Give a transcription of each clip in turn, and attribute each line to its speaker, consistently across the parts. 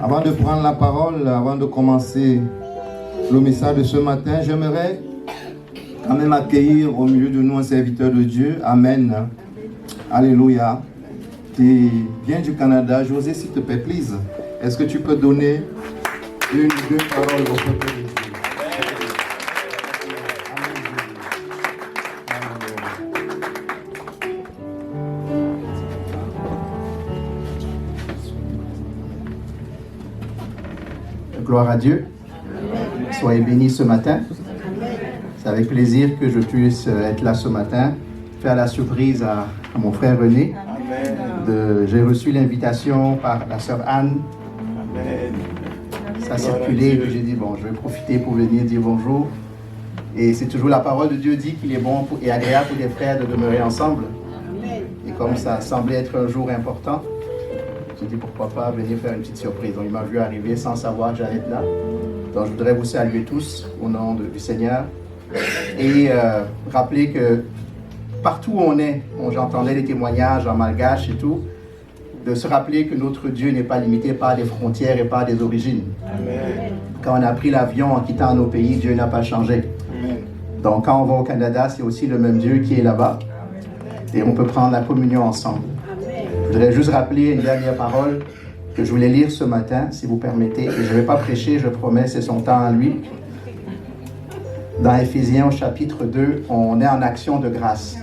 Speaker 1: Avant de prendre la parole, avant de commencer le message de ce matin, j'aimerais quand même accueillir au milieu de nous un serviteur de Dieu. Amen. Alléluia. Tu viens du Canada. José, s'il te plaît, please. Est-ce que tu peux donner une ou deux paroles au peuple de Dieu? Gloire à Dieu. Soyez bénis ce matin. C'est avec plaisir que je puisse être là ce matin, faire la surprise à mon frère René. J'ai reçu l'invitation par la sœur Anne. Ça a circulé, puis j'ai dit, bon, je vais profiter pour venir dire bonjour. Et c'est toujours la parole de Dieu dit qu'il est bon et agréable pour les frères de demeurer ensemble. Et comme ça semblait être un jour important, j'ai dit pourquoi pas venir faire une petite surprise. Donc il m'a vu arriver sans savoir que j'allais être là. Donc je voudrais vous saluer tous au nom du Seigneur et rappeler que partout où on est, j'entendais des témoignages en malgache et tout, de se rappeler que notre Dieu n'est pas limité par des frontières et par des origines. Amen. Quand on a pris l'avion en quittant nos pays, Dieu n'a pas changé. Amen. Donc quand on va au Canada, c'est aussi le même Dieu qui est là-bas. Et on peut prendre la communion ensemble. Je voudrais juste rappeler une dernière parole que je voulais lire ce matin, si vous permettez. Et je ne vais pas prêcher, je promets, c'est son temps à lui. Dans Éphésiens au chapitre 2, on est en action de grâce.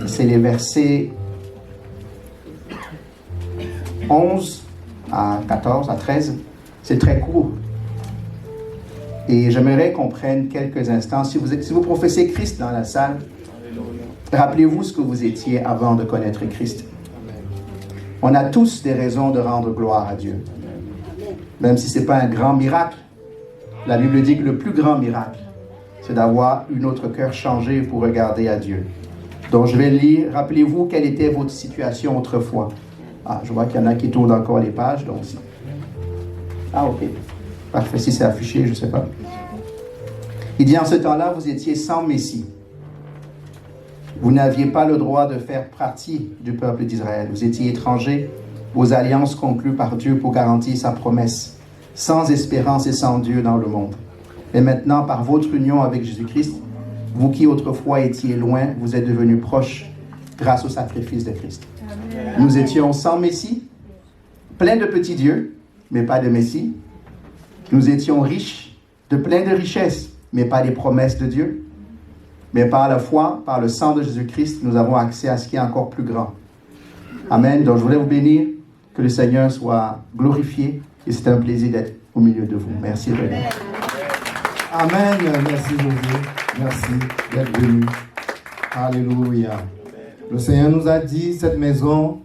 Speaker 1: C'est les versets 11 à 14, à 13. C'est très court. Et j'aimerais qu'on prenne quelques instants. Si vous professez Christ dans la salle, rappelez-vous ce que vous étiez avant de connaître Christ. On a tous des raisons de rendre gloire à Dieu. Même si ce n'est pas un grand miracle, la Bible dit que le plus grand miracle, c'est d'avoir eu notre cœur changé pour regarder à Dieu. Donc je vais lire. Rappelez-vous quelle était votre situation autrefois. Ah, je vois qu'il y en a qui tournent encore les pages. Donc... Ah, ok. Parfait, si c'est affiché, je ne sais pas. Il dit, en ce temps-là, vous étiez sans Messie. Vous n'aviez pas le droit de faire partie du peuple d'Israël. Vous étiez étrangers aux alliances conclues par Dieu pour garantir sa promesse, sans espérance et sans Dieu dans le monde. Et maintenant, par votre union avec Jésus-Christ, vous qui autrefois étiez loin, vous êtes devenus proches grâce au sacrifice de Christ. Amen. Nous étions sans Messie, pleins de petits dieux, mais pas de Messie. Nous étions riches, de plein de richesses, mais pas des promesses de Dieu. Mais par la foi, par le sang de Jésus-Christ, nous avons accès à ce qui est encore plus grand. Amen. Donc je voulais vous bénir, que le Seigneur soit glorifié, et c'est un plaisir d'être au milieu de vous. Merci, René.
Speaker 2: Amen. Merci, José. Merci d'être venu. Alléluia. Le Seigneur nous a dit, cette maison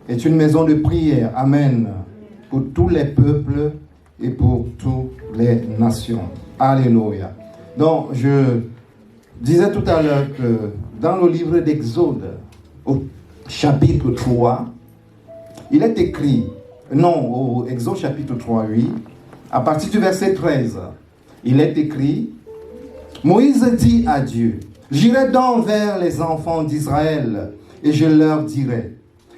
Speaker 2: est une maison de prière. Amen. Pour tous les peuples et pour toutes les nations. Alléluia. Donc, je disais tout à l'heure que dans le livre d'Exode, au chapitre 3, il est écrit, au Exode chapitre 3, oui, à partir du verset 13, il est écrit, Moïse dit à Dieu, j'irai donc vers les enfants d'Israël et je leur dirai,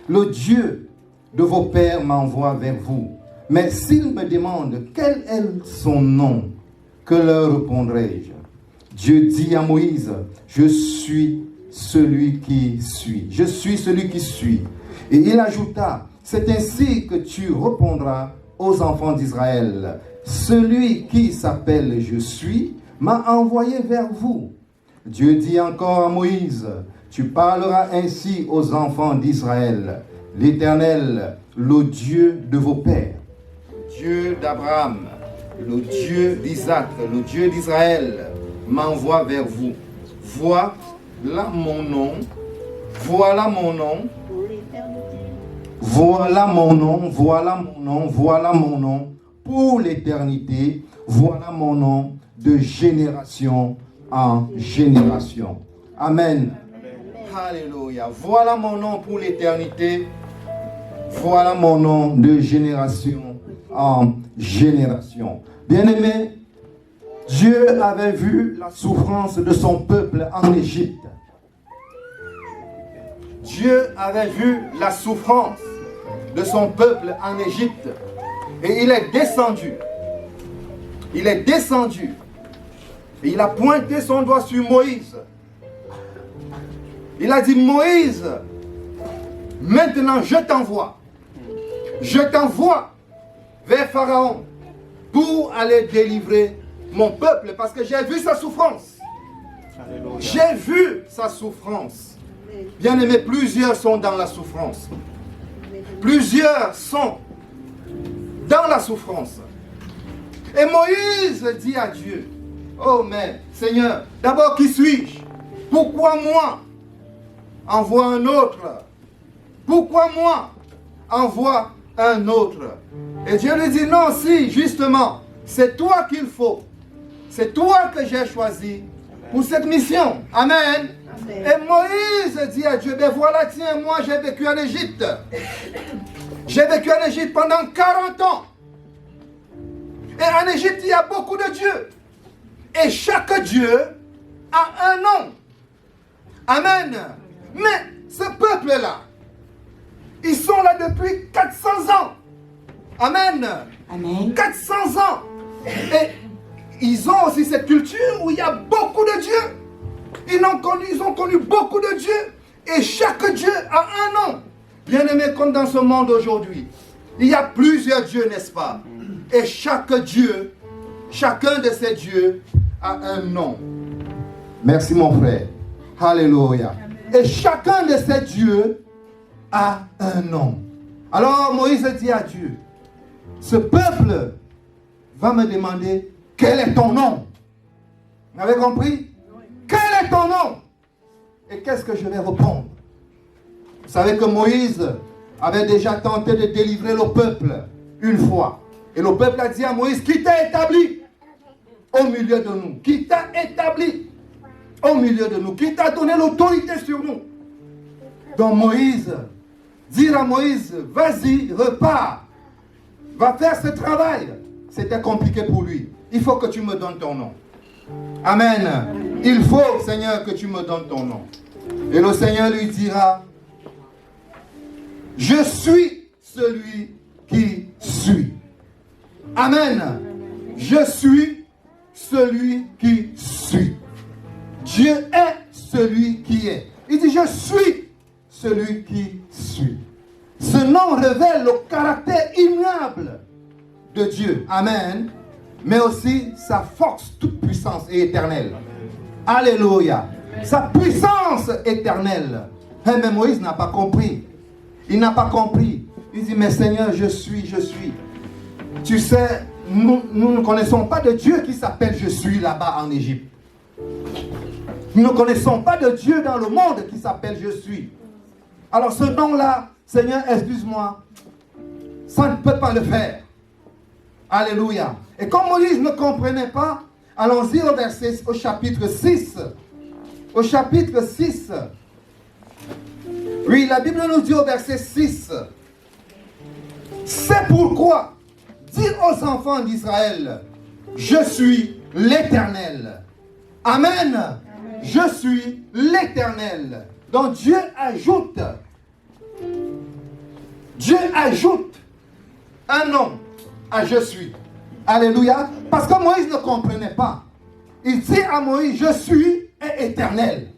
Speaker 2: le Dieu de vos pères m'envoie vers vous. Mais s'ils me demandent quel est son nom, que leur répondrai-je? Dieu dit à Moïse, je suis celui qui suis. Je suis celui qui suis. Et il ajouta, c'est ainsi que tu répondras aux enfants d'Israël. Celui qui s'appelle je suis m'a envoyé vers vous. Dieu dit encore à Moïse, tu parleras ainsi aux enfants d'Israël. L'Éternel, le Dieu de vos pères, Dieu d'Abraham, le Dieu d'Isaac, le Dieu d'Israël, m'envoie vers vous. Voilà mon nom. Voilà mon nom. Voilà mon nom. Voilà mon nom. Voilà mon nom. Pour l'éternité, voilà mon nom de génération en génération. Amen. Alléluia. Voilà mon nom pour l'éternité. Voilà mon nom de génération en génération. Bien-aimé, Dieu avait vu la souffrance de son peuple en Égypte. Dieu avait vu la souffrance de son peuple en Égypte. Et il est descendu. Il est descendu. Et il a pointé son doigt sur Moïse. Il a dit, Moïse, maintenant je t'envoie. Je t'envoie vers Pharaon pour aller délivrer mon peuple parce que j'ai vu sa souffrance. J'ai vu sa souffrance. Bien-aimés, plusieurs sont dans la souffrance. Plusieurs sont dans la souffrance. Et Moïse dit à Dieu, oh mais Seigneur, d'abord qui suis-je? Pourquoi moi? Envoie un autre. Pourquoi moi? Envoie un autre. Et Dieu lui dit, non, si, justement, c'est toi qu'il faut. C'est toi que j'ai choisi pour cette mission. Amen. Amen. Et Moïse dit à Dieu, ben voilà, tiens, moi j'ai vécu en Égypte. J'ai vécu en Égypte pendant 40 ans. Et en Égypte, il y a beaucoup de dieux. Et chaque dieu a un nom. Amen. Mais ce peuple-là, ils sont là depuis 400 ans. Amen. Amen. 400 ans. Et ils ont aussi cette culture où il y a beaucoup de dieux. Ils ont connu beaucoup de dieux. Et chaque dieu a un nom. Bien aimé, comme dans ce monde aujourd'hui, il y a plusieurs dieux, n'est-ce pas? Et chaque dieu, chacun de ces dieux a un nom. Merci mon frère. Alléluia. Et chacun de ces dieux a un nom. Alors Moïse dit à Dieu, ce peuple va me demander quel est ton nom. Vous avez compris? Quel est ton nom? Et qu'est-ce que je vais répondre? Vous savez que Moïse avait déjà tenté de délivrer le peuple une fois. Et le peuple a dit à Moïse, qui t'a établi au milieu de nous? Qui t'a établi au milieu de nous? Qui t'a donné l'autorité sur nous? Donc Moïse, dire à Moïse, vas-y, repars, va faire ce travail. C'était compliqué pour lui. Il faut que tu me donnes ton nom. Amen. Il faut, Seigneur, que tu me donnes ton nom. Et le Seigneur lui dira, je suis celui qui suis. Amen. Je suis celui qui suis. Dieu est celui qui est. Il dit, je suis celui qui suis. Ce nom révèle le caractère immuable de Dieu. Amen. mais aussi sa force toute puissance et éternelle. Alléluia. Sa puissance éternelle. Mais Moïse n'a pas compris. Il n'a pas compris. Il dit, mais Seigneur, je suis. Tu sais, nous ne connaissons pas de Dieu qui s'appelle je suis là-bas en Égypte. Nous ne connaissons pas de Dieu dans le monde qui s'appelle je suis. Alors ce nom-là, Seigneur, excuse-moi, ça ne peut pas le faire. Alléluia. Et comme Moïse ne comprenait pas, allons-y au chapitre 6. Au chapitre 6. Oui, la Bible nous dit au verset 6. C'est pourquoi, dis aux enfants d'Israël, je suis l'Éternel. Amen. Je suis l'Éternel. Donc Dieu ajoute un nom à je suis. Alléluia. Parce que Moïse ne comprenait pas. Il dit à Moïse, je suis éternel.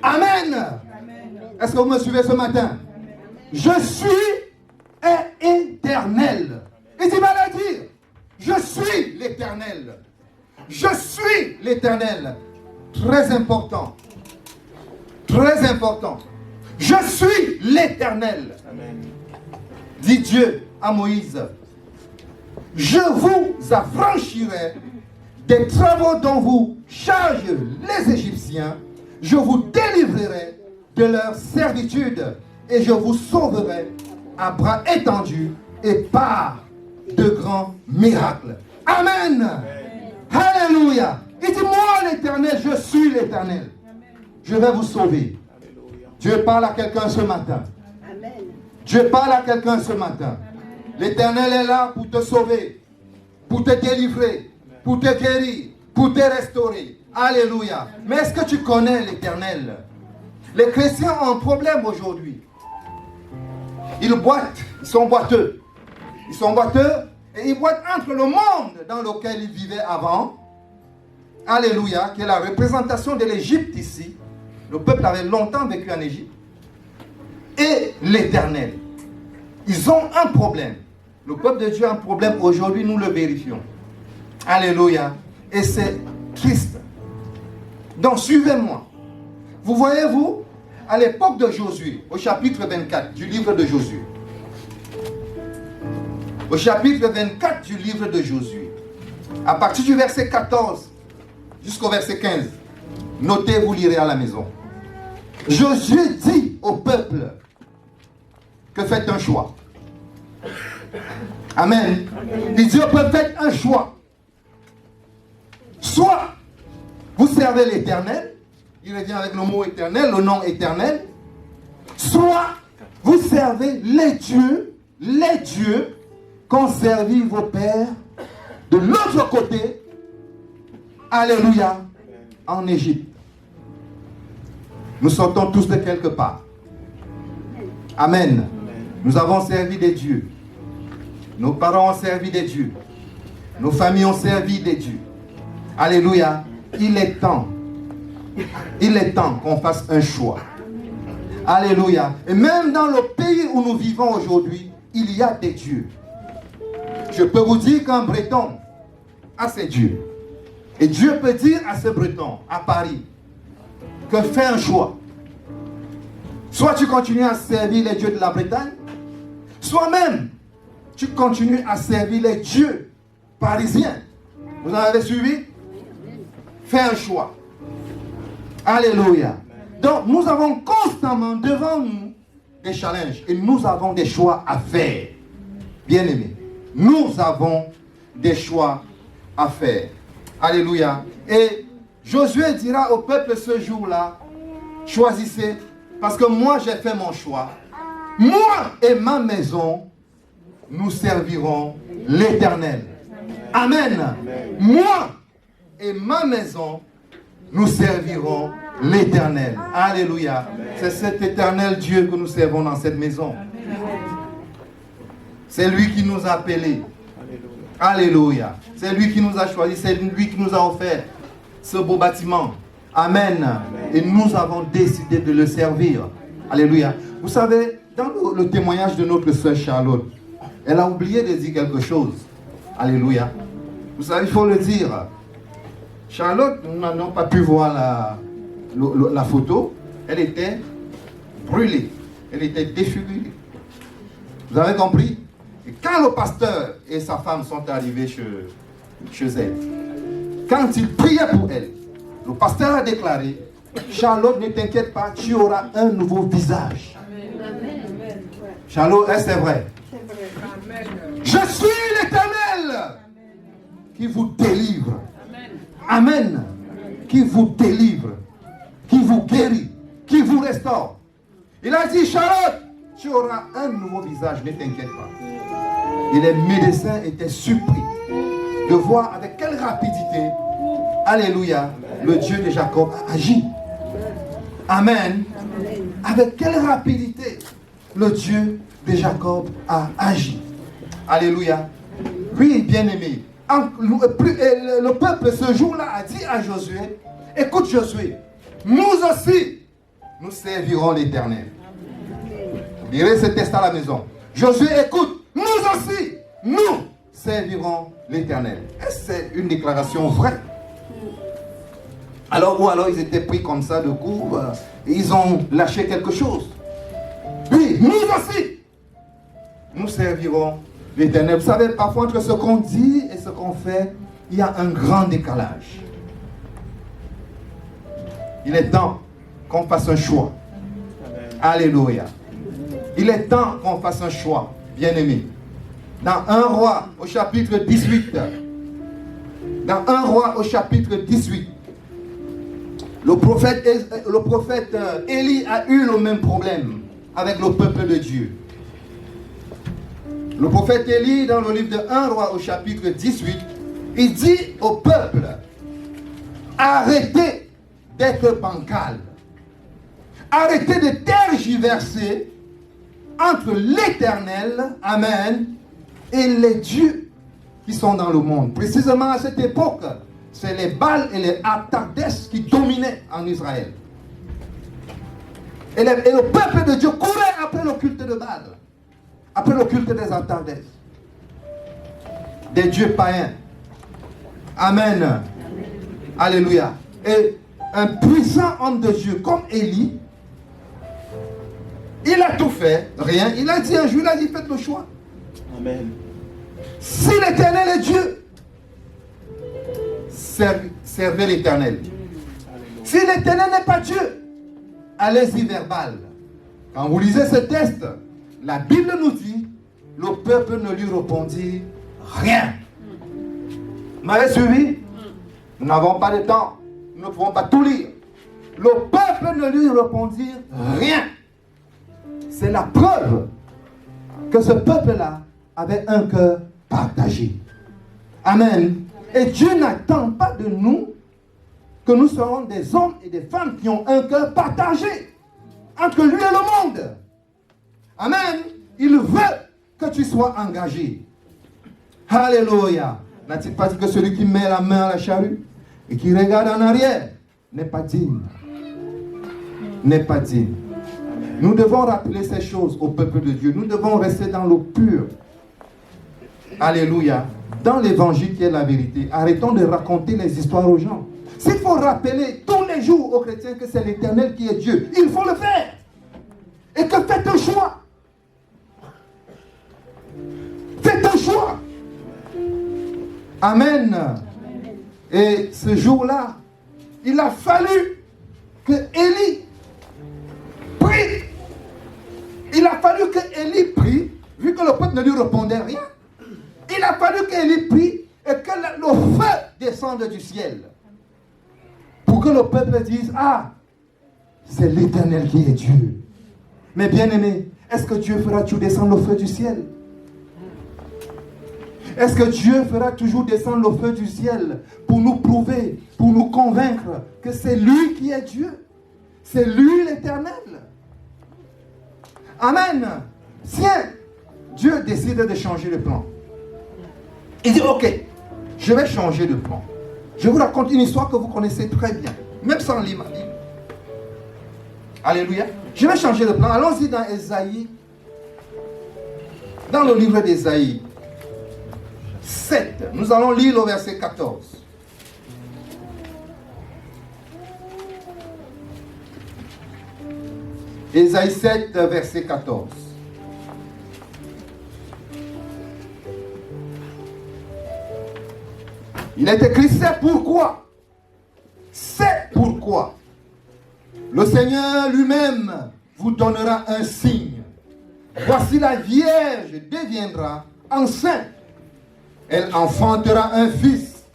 Speaker 2: Amen. Est-ce que vous me suivez ce matin? Je suis éternel. Il dit, va le dire. Je suis l'Éternel. Je suis l'Éternel. Très important. Très important. Je suis l'Éternel. Dit Dieu à Moïse. Je vous affranchirai des travaux dont vous chargent les Égyptiens. Je vous délivrerai de leur servitude et je vous sauverai à bras étendus et par de grands miracles. Amen. Alléluia. Il dit, moi l'Éternel, je suis l'Éternel. Je vais vous sauver. Dieu parle à quelqu'un ce matin. Dieu parle à quelqu'un ce matin. L'Éternel est là pour te sauver, pour te délivrer, pour te guérir, pour te restaurer. Alléluia. Mais est-ce que tu connais l'Éternel? Les chrétiens ont un problème aujourd'hui. Ils boitent, ils sont boiteux. Ils sont boiteux et ils boitent entre le monde dans lequel ils vivaient avant. Alléluia, qui est la représentation de l'Égypte ici. Le peuple avait longtemps vécu en Égypte. Et l'Éternel. Ils ont un problème. Le peuple de Dieu a un problème. Aujourd'hui, nous le vérifions. Alléluia. Et c'est Christ. Donc, suivez-moi. Vous voyez-vous, à l'époque de Josué, au chapitre 24 du livre de Josué. Au chapitre 24 du livre de Josué. À partir du verset 14 jusqu'au verset 15. Notez, vous lirez à la maison. Josué dit au peuple que faites un choix. Amen. Il dit au peuple, faites un choix. Soit vous servez l'Éternel, il revient avec le mot éternel, le nom éternel, soit vous servez les dieux qu'ont servi vos pères de l'autre côté, alléluia, en Égypte. Nous sortons tous de quelque part. Amen. Nous avons servi des dieux. Nos parents ont servi des dieux. Nos familles ont servi des dieux. Alléluia. Il est temps qu'on fasse un choix. Alléluia. Et même dans le pays où nous vivons aujourd'hui, il y a des dieux. Je peux vous dire qu'un Breton a ses dieux. Et Dieu peut dire à ce Breton, à Paris, que fais un choix. Soit tu continues à servir les dieux de la Bretagne, soit même tu continues à servir les dieux parisiens. Vous en avez suivi? Fais un choix. Alléluia. Donc nous avons constamment devant nous des challenges et nous avons des choix à faire. Bien-aimés, nous avons des choix à faire. Alléluia. Et Josué dira au peuple ce jour-là, choisissez, parce que moi j'ai fait mon choix. Moi et ma maison, nous servirons l'Éternel. Amen. Moi et ma maison, nous servirons l'Éternel. Alléluia. C'est cet éternel Dieu que nous servons dans cette maison. C'est lui qui nous a appelés. Alléluia. C'est lui qui nous a choisis. C'est lui qui nous a offert ce beau bâtiment. Amen. Et nous avons décidé de le servir. Alléluia. Vous savez, dans le témoignage de notre sœur Charlotte, elle a oublié de dire quelque chose. Alléluia. Vous savez, il faut le dire. Charlotte, nous n'avons pas pu voir la photo. Elle était brûlée. Elle était défigurée. Vous avez compris? Et quand le pasteur et sa femme sont arrivés chez elle, quand il priait pour elle, le pasteur a déclaré, Charlotte, ne t'inquiète pas, tu auras un nouveau visage. Amen. Charlotte, c'est vrai. Je suis l'Éternel qui vous délivre. Amen. Qui vous délivre, qui vous guérit, qui vous restaure. Il a dit, Charlotte, tu auras un nouveau visage, ne t'inquiète pas. Et les médecins étaient surpris de voir avec quelle rapidité, alléluia, le Dieu de Jacob a agi. Amen. Avec quelle rapidité le Dieu de Jacob a agi. Alléluia. Oui, bien-aimé. Le peuple ce jour-là a dit à Josué, écoute Josué, nous aussi, nous servirons l'Éternel. Vous direz ce texte à la maison. Josué, écoute, nous aussi, nous servirons l'Éternel. C'est une déclaration vraie. Ou alors ils étaient pris comme ça de coup, ils ont lâché quelque chose. Oui, nous aussi, nous servirons l'Éternel. Vous savez, parfois entre ce qu'on dit et ce qu'on fait, il y a un grand décalage. Il est temps qu'on fasse un choix. Amen. Alléluia. Il est temps qu'on fasse un choix, bien-aimé. Dans 1 Roi au chapitre 18, dans 1 Roi au chapitre 18, le prophète Élie a eu le même problème avec le peuple de Dieu. Le prophète Élie, dans le livre de 1 Roi au chapitre 18, il dit au peuple, arrêtez d'être bancal. Arrêtez de tergiverser entre l'Éternel, amen, et les dieux qui sont dans le monde. Précisément à cette époque, c'est les Baals et les Astartés qui dominaient en Israël. Et le peuple de Dieu courait après le culte de Baal, après le culte des Astartés, des dieux païens. Amen. Amen. Alléluia. Et un puissant homme de Dieu comme Élie, il a tout fait, rien. Il a dit un jour, il a dit, faites le choix. Amen. Si l'Éternel est Dieu, servez l'Éternel. Si l'Éternel n'est pas Dieu, allez-y vers Baal. Quand vous lisez ce texte, la Bible nous dit, le peuple ne lui répondit rien. Vous m'avez suivi? Nous n'avons pas de temps. Nous ne pouvons pas tout lire. Le peuple ne lui répondit rien. C'est la preuve que ce peuple-là avait un cœur partagé. Amen. Et Dieu n'attend pas de nous que nous soyons des hommes et des femmes qui ont un cœur partagé entre lui et le monde. Amen. Il veut que tu sois engagé. Alléluia. N'a-t-il pas dit que celui qui met la main à la charrue et qui regarde en arrière n'est pas digne? N'est pas digne. Nous devons rappeler ces choses au peuple de Dieu. Nous devons rester dans l'eau pure. Alléluia. Dans l'évangile qui est la vérité. Arrêtons de raconter les histoires aux gens. S'il faut rappeler tous les jours aux chrétiens que c'est l'Éternel qui est Dieu, il faut le faire. Et que faites un choix. Faites un choix. Amen. Et ce jour-là, il a fallu que Élie prie. Il a fallu que Élie prie, vu que le peuple ne lui répondait rien. Il a fallu qu'Élie prie et que le feu descende du ciel. Pour que le peuple dise, ah, c'est l'Éternel qui est Dieu. Mais bien aimé, est-ce que Dieu fera toujours descendre le feu du ciel? Est-ce que Dieu fera toujours descendre le feu du ciel pour nous prouver, pour nous convaincre que c'est lui qui est Dieu? C'est lui l'Éternel. Amen. Tiens, Dieu décide de changer le plan. Il dit, ok, je vais changer de plan. Je vous raconte une histoire que vous connaissez très bien, même sans lire ma Bible. Alléluia. Je vais changer de plan. Allons-y dans Ésaïe, dans le livre d'Ésaïe. 7. Nous allons lire le verset 14. Ésaïe 7, verset 14. Il est écrit, c'est pourquoi. C'est pourquoi. Le Seigneur lui-même vous donnera un signe. Voici la Vierge deviendra enceinte. Elle enfantera un fils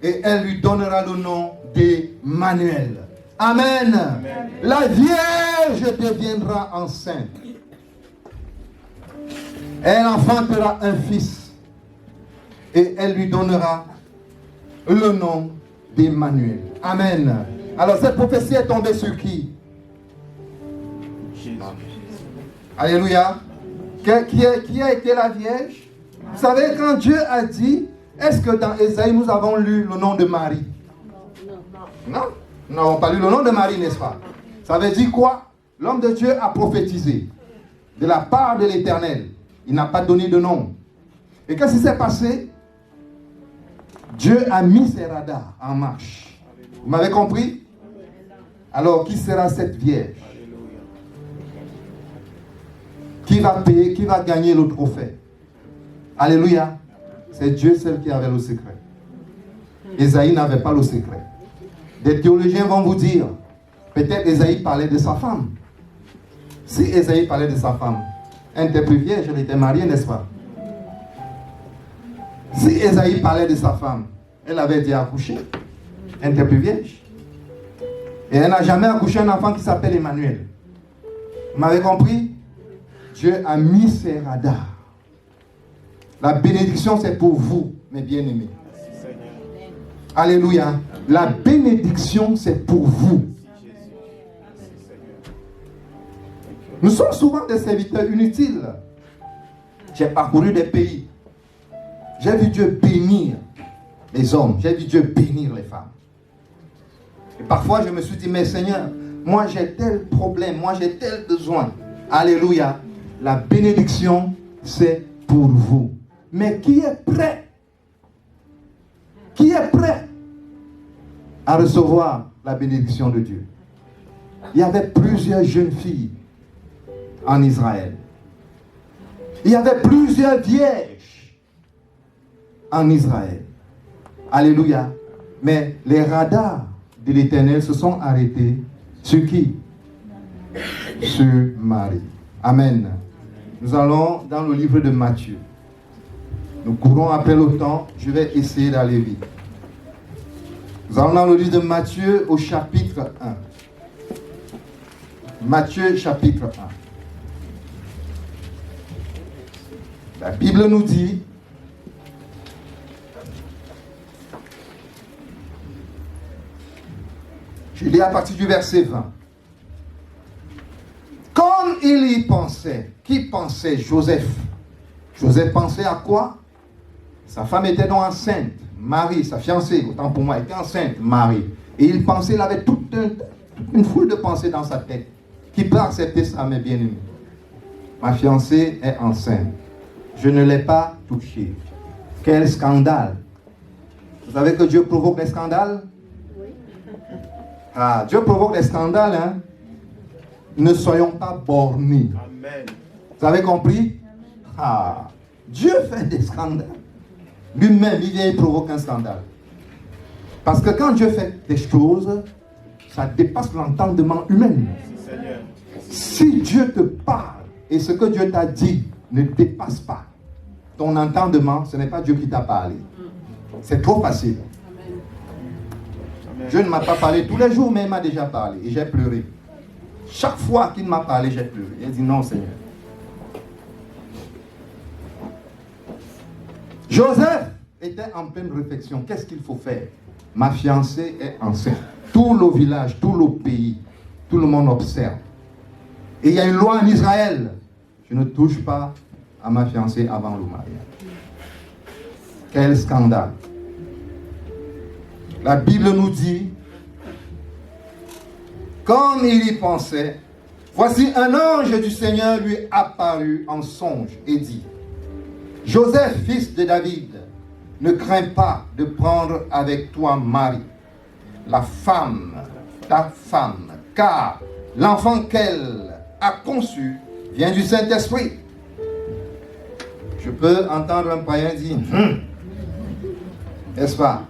Speaker 2: et elle lui donnera le nom d'Emmanuel. Amen. Amen. La Vierge deviendra enceinte. Elle enfantera un fils et elle lui donnera le nom d'Emmanuel. Amen. Alors cette prophétie est tombée sur qui? Alléluia. Qui a été la Vierge? Vous savez, quand Dieu a dit, est-ce que dans Ésaïe nous avons lu le nom de Marie? Non. Nous n'avons pas lu le nom de Marie, n'est-ce pas? Ça veut dire quoi? L'homme de Dieu a prophétisé de la part de l'Éternel. Il n'a pas donné de nom. Et qu'est-ce qui s'est passé? Dieu a mis ses radars en marche. Vous m'avez compris? Alors, qui sera cette Vierge? Qui va payer? Qui va gagner le trophée? Alléluia. C'est Dieu seul qui avait le secret. Ésaïe n'avait pas le secret. Des théologiens vont vous dire, peut-être Ésaïe parlait de sa femme. Si Ésaïe parlait de sa femme, elle n'était plus vierge, elle était mariée, n'est-ce pas? Si Ésaïe parlait de sa femme, elle avait déjà accouché. Elle n'était plus vierge. Et elle n'a jamais accouché un enfant qui s'appelle Emmanuel. Vous m'avez compris? Dieu a mis ses radars. La bénédiction, c'est pour vous, mes bien-aimés. Alléluia. La bénédiction, c'est pour vous. Nous sommes souvent des serviteurs inutiles. J'ai parcouru des pays. J'ai vu Dieu bénir les hommes. J'ai vu Dieu bénir les femmes. Et parfois, je me suis dit, mais Seigneur, moi j'ai tel problème, moi j'ai tel besoin. Alléluia. La bénédiction, c'est pour vous. Mais qui est prêt? Qui est prêt à recevoir la bénédiction de Dieu? Il y avait plusieurs jeunes filles en Israël. Il y avait plusieurs vierges en Israël. Alléluia. Mais les radars de l'Éternel se sont arrêtés sur qui? Sur Marie. Amen. Nous allons dans le livre de Matthieu. Nous courons après le temps. Je vais essayer d'aller vite. Nous allons dans le livre de Matthieu au chapitre 1. Matthieu chapitre 1. La Bible nous dit, je lis à partir du verset 20. Comme il y pensait, qui pensait Joseph? Joseph pensait à quoi? Sa femme était donc enceinte. Marie, sa fiancée, autant pour moi, était enceinte, Marie. Et il pensait, il avait toute une foule de pensées dans sa tête. Qui peut accepter ça, mes bien-aimés? Ma fiancée est enceinte. Je ne l'ai pas touchée. Quel scandale! Vous savez que Dieu provoque des scandales? Oui. Ah, Dieu provoque des scandales, hein? Ne soyons pas bornés. Amen. Vous avez compris? Ah, Dieu fait des scandales. Lui-même, il vient et provoque un scandale. Parce que quand Dieu fait des choses, ça dépasse l'entendement humain. Si Dieu te parle et ce que Dieu t'a dit ne dépasse pas ton entendement, ce n'est pas Dieu qui t'a parlé. C'est trop facile. Dieu ne m'a pas parlé tous les jours, mais il m'a déjà parlé et j'ai pleuré. Chaque fois qu'il m'a parlé, j'ai pleuré. J'ai dit non, Seigneur. Joseph était en pleine réflexion. Qu'est-ce qu'il faut faire? Ma fiancée est enceinte. Tout le village, tout le pays, tout le monde observe. Et il y a une loi en Israël. Je ne touche pas à ma fiancée avant le mariage. Quel scandale. La Bible nous dit, comme il y pensait, voici un ange du Seigneur lui apparut en songe et dit, Joseph, fils de David, ne crains pas de prendre avec toi Marie, la femme, ta femme, car l'enfant qu'elle a conçu vient du Saint-Esprit. Je peux entendre un païen dire, n'est-ce pas?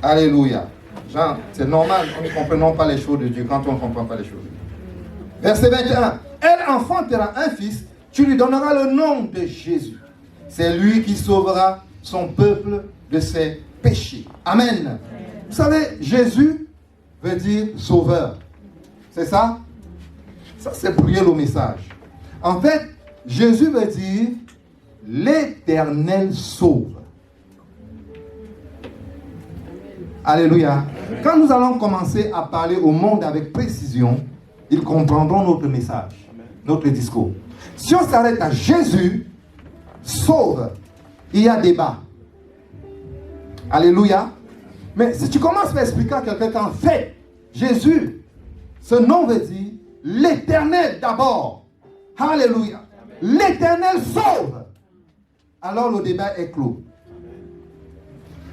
Speaker 2: Alléluia. Jean, c'est normal, nous ne comprenons pas les choses de Dieu quand on ne comprend pas les choses de Dieu. Verset 21. Elle enfantera un fils, tu lui donneras le nom de Jésus. C'est lui qui sauvera son peuple de ses péchés. Amen. Vous savez, Jésus veut dire sauveur. C'est ça? Ça, c'est brûler le message. En fait, Jésus veut dire l'Éternel sauve. Alléluia. Quand nous allons commencer à parler au monde avec précision, ils comprendront notre message, notre discours. Si on s'arrête à Jésus, sauve, il y a débat. Alléluia. Mais si tu commences à expliquer à quelqu'un qu'en fait, Jésus, ce nom veut dire l'Éternel d'abord. Alléluia. L'Éternel sauve. Alors le débat est clos.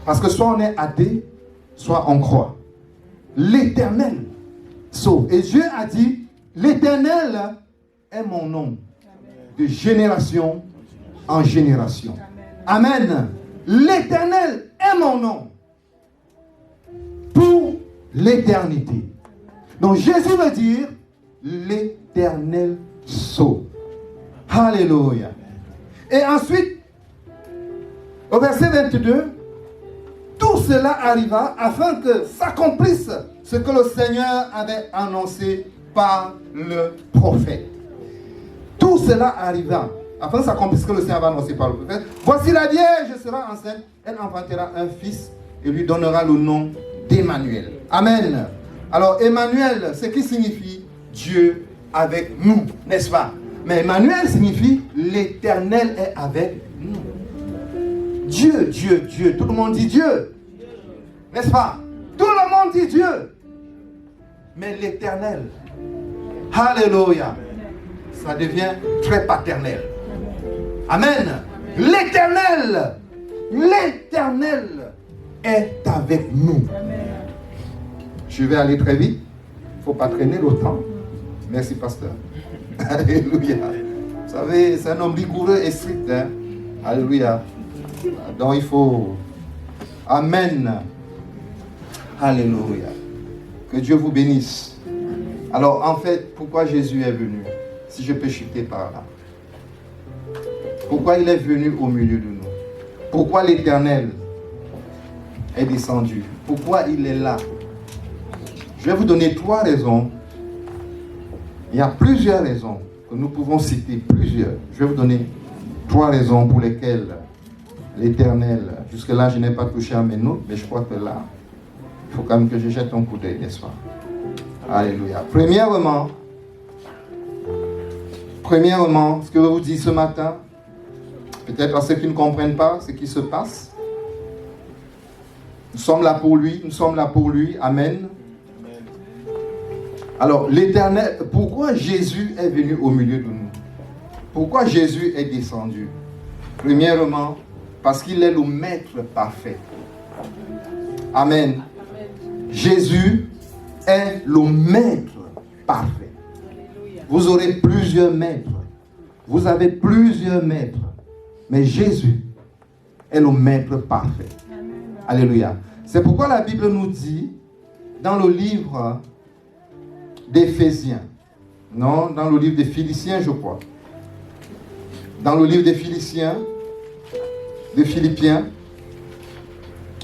Speaker 2: Parce que soit on est athée, soit on croit. L'Éternel sauve. Et Dieu a dit, l'Éternel est mon nom. De génération en génération. Amen. L'Éternel est mon nom. Pour l'éternité. Donc Jésus veut dire, l'Éternel sauve. Alléluia. Et ensuite, au verset 22, tout cela arriva afin que s'accomplisse ce que le Seigneur avait annoncé par le prophète. Tout cela arriva afin que s'accomplisse ce que le Seigneur avait annoncé par le prophète. Voici la Vierge sera enceinte, elle enfantera un fils et lui donnera le nom d'Emmanuel. Amen. Alors Emmanuel, ce qui signifie Dieu avec nous, n'est-ce pas? Mais Emmanuel signifie l'Éternel est avec nous. Dieu, Dieu, Dieu. Tout le monde dit Dieu. N'est-ce pas? Tout le monde dit Dieu. Mais l'Éternel, alléluia, ça devient très paternel. Amen. L'Éternel, l'Éternel est avec nous. Je vais aller très vite. Il ne faut pas traîner le temps. Merci, pasteur. Alléluia. Vous savez, c'est un homme rigoureux et strict. Hein? Alléluia. Donc il faut... Amen. Alléluia. Que Dieu vous bénisse. Alors en fait, pourquoi Jésus est venu? Si je peux chuter par là. Pourquoi il est venu au milieu de nous? Pourquoi l'Éternel est descendu? Pourquoi il est là? Je vais vous donner 3 raisons. Il y a plusieurs raisons que nous pouvons citer, plusieurs. Je vais vous donner 3 raisons pour lesquelles l'Éternel, jusque-là je n'ai pas touché à mes notes, mais je crois que là, il faut quand même que je jette un coup d'œil, n'est-ce pas? Alléluia. Premièrement, ce que je vous dis ce matin, peut-être à ceux qui ne comprennent pas ce qui se passe, nous sommes là pour lui, Amen. Alors, l'Éternel, pourquoi Jésus est venu au milieu de nous? Pourquoi Jésus est descendu? Premièrement, parce qu'il est le maître parfait. Amen. Jésus est le maître parfait. Vous aurez plusieurs maîtres. Vous avez plusieurs maîtres. Mais Jésus est le maître parfait. Alléluia. C'est pourquoi la Bible nous dit, dans le livre d'Éphésiens, non, dans le livre des Philippiens, je crois. Dans le livre des Philippiens,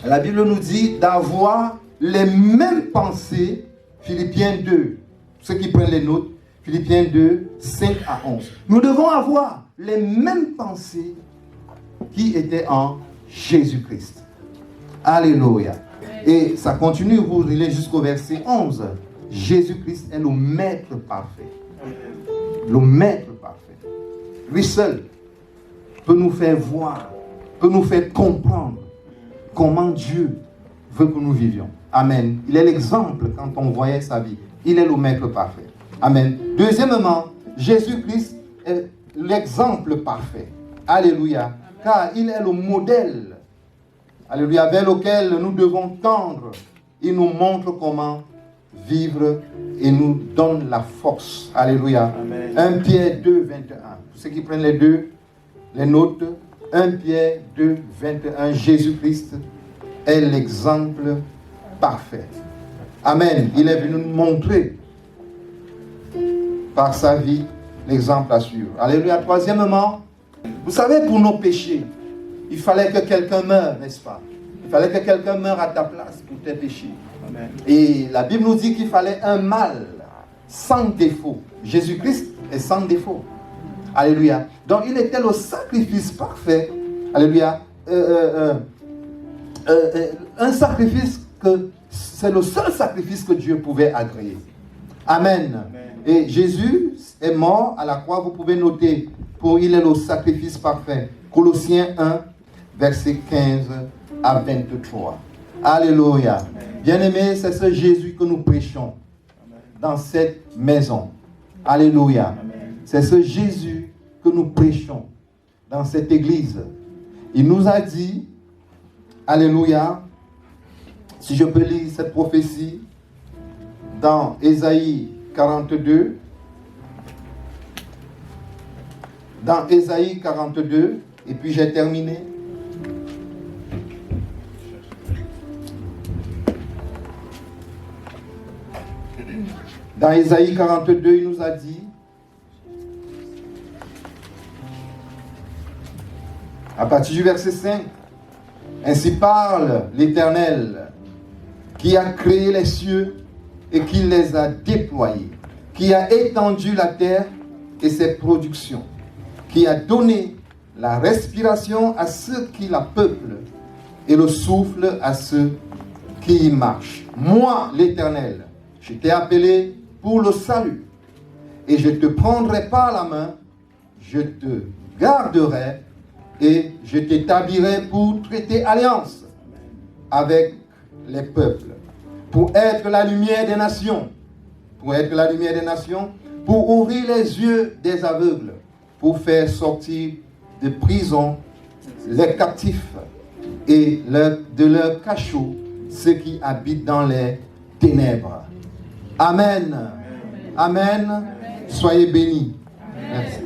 Speaker 2: la Bible nous dit d'avoir les mêmes pensées, Philippiens 2, ceux qui prennent les notes, Philippiens 2, 5 à 11. Nous devons avoir les mêmes pensées qui étaient en Jésus-Christ. Alléluia. Et ça continue, vous lisez jusqu'au verset 11. Jésus-Christ est le maître parfait. Le maître parfait. Lui seul peut nous faire voir, peut nous faire comprendre comment Dieu veut que nous vivions. Amen. Il est l'exemple quand on voyait sa vie. Il est le maître parfait. Amen. Deuxièmement, Jésus-Christ est l'exemple parfait. Alléluia. car il est le modèle, alléluia, vers lequel nous devons tendre. Il nous montre comment vivre et nous donne la force. Alléluia.
Speaker 1: Amen.
Speaker 2: 1 Pierre 2, 21. Pour ceux qui prennent les notes, 1 Pierre 2, 21, Jésus-Christ est l'exemple parfait. Amen. Il est venu nous montrer par sa vie l'exemple à suivre. Alléluia. Troisièmement, vous savez, pour nos péchés, il fallait que quelqu'un meure, n'est-ce pas? Il fallait que quelqu'un meure à ta place pour tes péchés.
Speaker 1: Amen.
Speaker 2: Et la Bible nous dit qu'il fallait un mâle sans défaut. Jésus-Christ est sans défaut. Alléluia. Donc il était le sacrifice parfait. Alléluia. Un sacrifice que c'est le seul sacrifice que Dieu pouvait agréer. Amen.
Speaker 1: Amen.
Speaker 2: Et Jésus est mort à la croix. Vous pouvez noter, pour il est le sacrifice parfait. Colossiens 1, verset 15 à 23. Alléluia. Bien-aimés, c'est ce Jésus que nous prêchons dans cette maison. Alléluia. C'est ce Jésus que nous prêchons dans cette église. Il nous a dit, alléluia, si je peux lire cette prophétie dans Ésaïe 42, dans Ésaïe 42, et puis j'ai terminé. Dans Ésaïe 42, il nous a dit, à partir du verset 5, ainsi parle l'Éternel, qui a créé les cieux et qui les a déployés, qui a étendu la terre et ses productions, qui a donné la respiration à ceux qui la peuplent et le souffle à ceux qui y marchent. Moi, l'Éternel, je t'ai appelé pour le salut, et je te prendrai par la main, je te garderai, et je t'établirai pour traiter alliance avec les peuples, pour être la lumière des nations, pour être la lumière des nations, pour ouvrir les yeux des aveugles, pour faire sortir de prison les captifs et de leur cachot ceux qui habitent dans les ténèbres. Amen. Amen. Amen. Soyez bénis. Merci.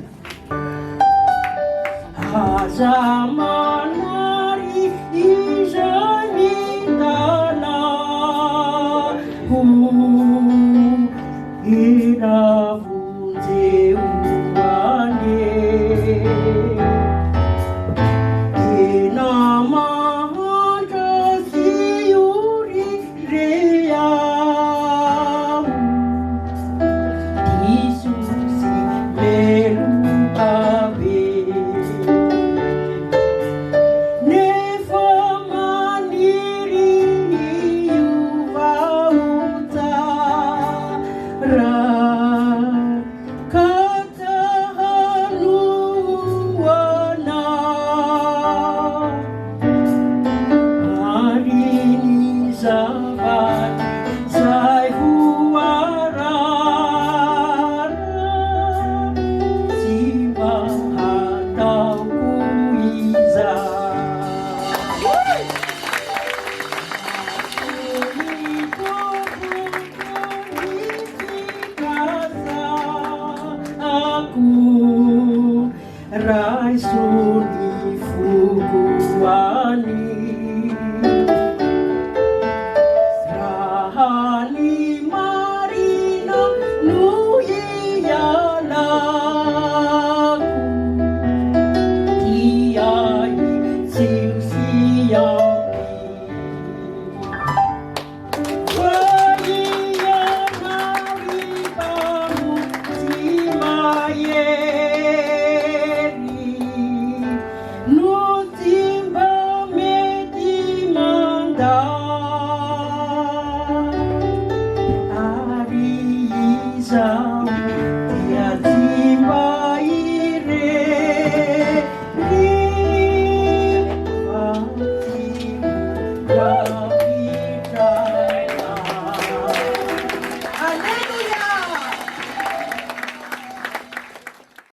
Speaker 3: Raisuni fukuani